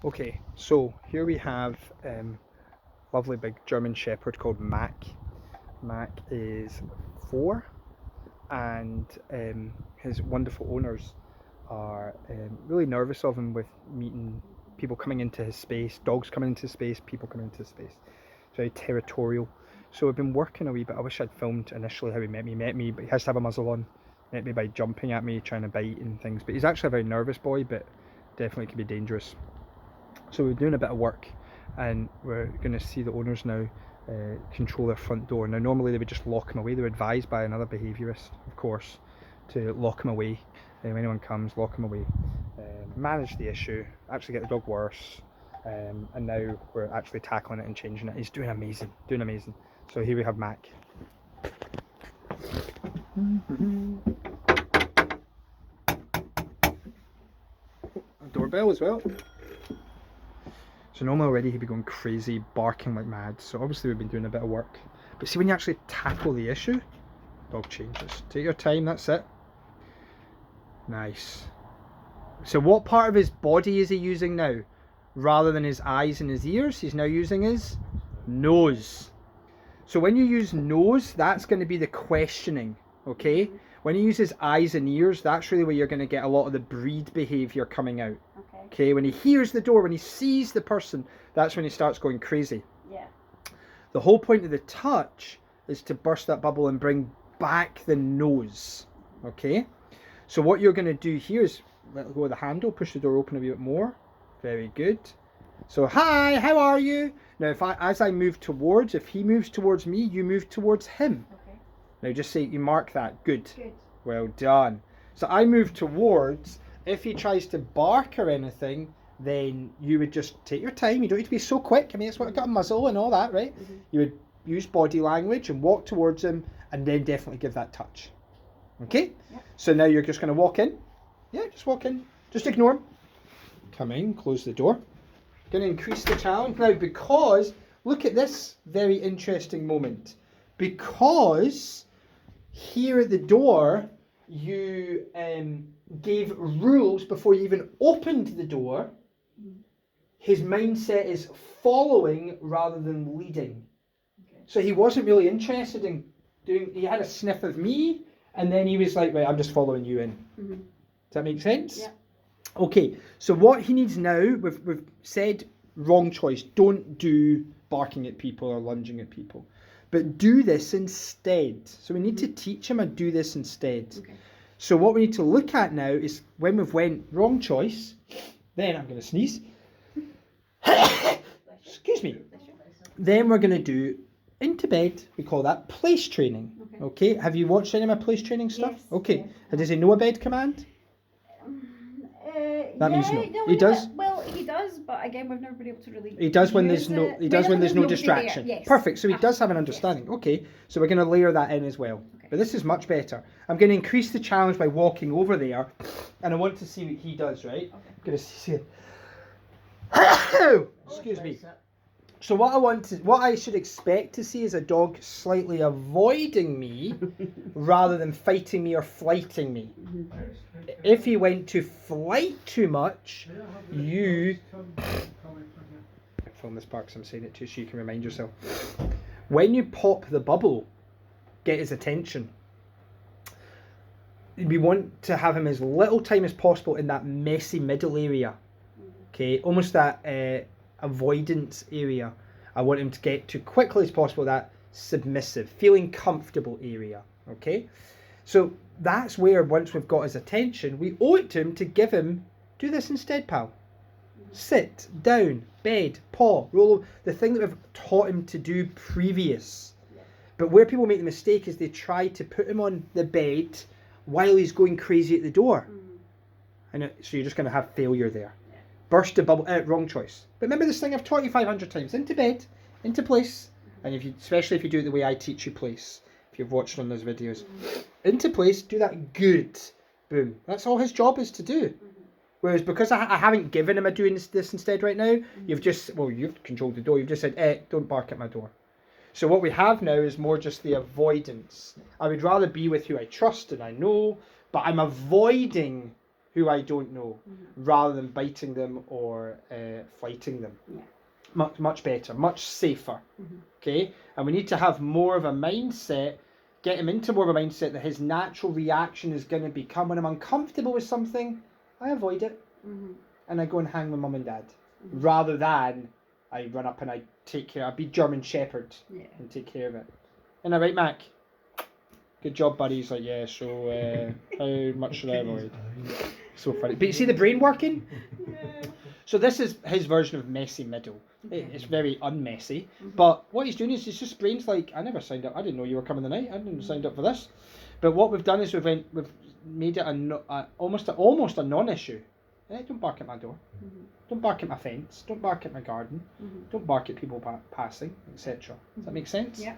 Okay, so here we have lovely big German Shepherd called Mac. Mac is 4, and his wonderful owners are really nervous of him with meeting people coming into his space, dogs coming into space, people coming into space. It's very territorial. So we've been working a wee bit. I wish I'd filmed initially how he met me. He met me, but he has to have a muzzle on. Met me by jumping at me, trying to bite and things. But he's actually a very nervous boy, but definitely can be dangerous. So we're doing a bit of work, and we're going to see the owners now control their front door. Now normally they would just lock him away. They were advised by another behaviourist, of course, to lock him away. When anyone comes, lock him away. Manage the issue, actually get the dog worse, and now we're actually tackling it and changing it. He's doing amazing, doing amazing. So here we have Mac. Doorbell as well. So normally already he'd be going crazy, barking like mad. So obviously we've been doing a bit of work. But see, when you actually tackle the issue, dog changes. Take your time, that's it. Nice. So what part of his body is he using now? Rather than his eyes and his ears, he's now using his nose. So when you use nose, that's going to be the questioning, okay? When he uses eyes and ears, that's really where you're going to get a lot of the breed behaviour coming out. Okay, when he hears the door, when he sees the person, that's when he starts going crazy. Yeah. The whole point of the touch is to burst that bubble and bring back the nose. Okay? So what you're going to do here is let go of the handle, push the door open a wee bit more. Very good. So, hi, how are you? Now, as I move towards, if he moves towards me, you move towards him. Okay. Now, just say, you mark that. Good. Good. Well done. So I move towards. If he tries to bark or anything, then you would just take your time. You don't need to be so quick. I mean, it's what got a muzzle and all that, right? Mm-hmm. You would use body language and walk towards him, and then definitely give that touch. Okay? Yeah. So now you're just going to walk in. Yeah, just walk in. Just ignore him. Come in, close the door. Going to increase the challenge now because, look at this very interesting moment. Because here at the door, you gave rules before you even opened the door. His mindset is following rather than leading. Okay. So he wasn't really interested in doing, he had a sniff of me, and then he was like, right, I'm just following you in. Mm-hmm. Does that make sense? Yeah. Okay, so what he needs now, we've said wrong choice. Don't do barking at people or lunging at people. But do this instead. So we need to teach him how to do this instead. Okay. So what we need to look at now is when we've went wrong choice, then I'm going to sneeze. Excuse me. Then we're going to do into bed. We call that place training. Okay. Have you watched any of my place training stuff? Yes. Okay. Yes. Does he know a bed command? That means no. He does. Well, he does, but again, we've never been able to really. He does when there's no. He does when there's no distraction. Yes. Perfect. So he does have an understanding. Yes. Okay. So we're going to layer that in as well. Okay. But this is much better. I'm going to increase the challenge by walking over there, and I want to see what he does. Right. Okay. I'm going to see it. Excuse me. So what I should expect to see is a dog slightly avoiding me rather than fighting me or flighting me. If he went to flight too much, you... Film this part because I'm saying it too so you can remind yourself. When you pop the bubble, get his attention. We want to have him as little time as possible in that messy middle area. Okay, almost that avoidance area. I want him to get to quickly as possible that submissive, feeling comfortable area. Okay, so that's where once we've got his attention, we owe it to him to give him, do this instead, pal. Sit, down, bed, paw, roll, the thing that we've taught him to do previous. But where people make the mistake is they try to put him on the bed while he's going crazy at the door. And so you're just going to have failure there. Burst a bubble, wrong choice. But remember this thing I've taught you 500 times. Into bed, into place. And especially if you do it the way I teach you place. If you've watched on those videos. Into place, do that good. Boom. That's all his job is to do. Whereas because I haven't given him a doing this instead right now, you've controlled the door. You've just said, don't bark at my door. So what we have now is more just the avoidance. I would rather be with who I trust and I know, but I'm avoiding who I don't know, rather than biting them or fighting them. Yeah. Much better, much safer. Okay, and we need to have more of a mindset. Get him into more of a mindset that his natural reaction is going to become, when I'm uncomfortable with something, I avoid it and I go and hang with mum and dad, rather than I run up and I take care. I'd be German Shepherd and take care of it. Isn't that right, Mac? Good job, buddy. He's like, yeah, so how much should I avoid? So funny. But you see the brain working? So this is his version of messy middle. It's very unmessy. But what he's doing is his just brain's like, I never signed up. I didn't know you were coming tonight. I didn't signed up for this. But what we've done is we've made it almost a non-issue. Don't bark at my door. Don't bark at my fence. Don't bark at my garden. Don't bark at people passing, etc. Does that make sense? Yeah.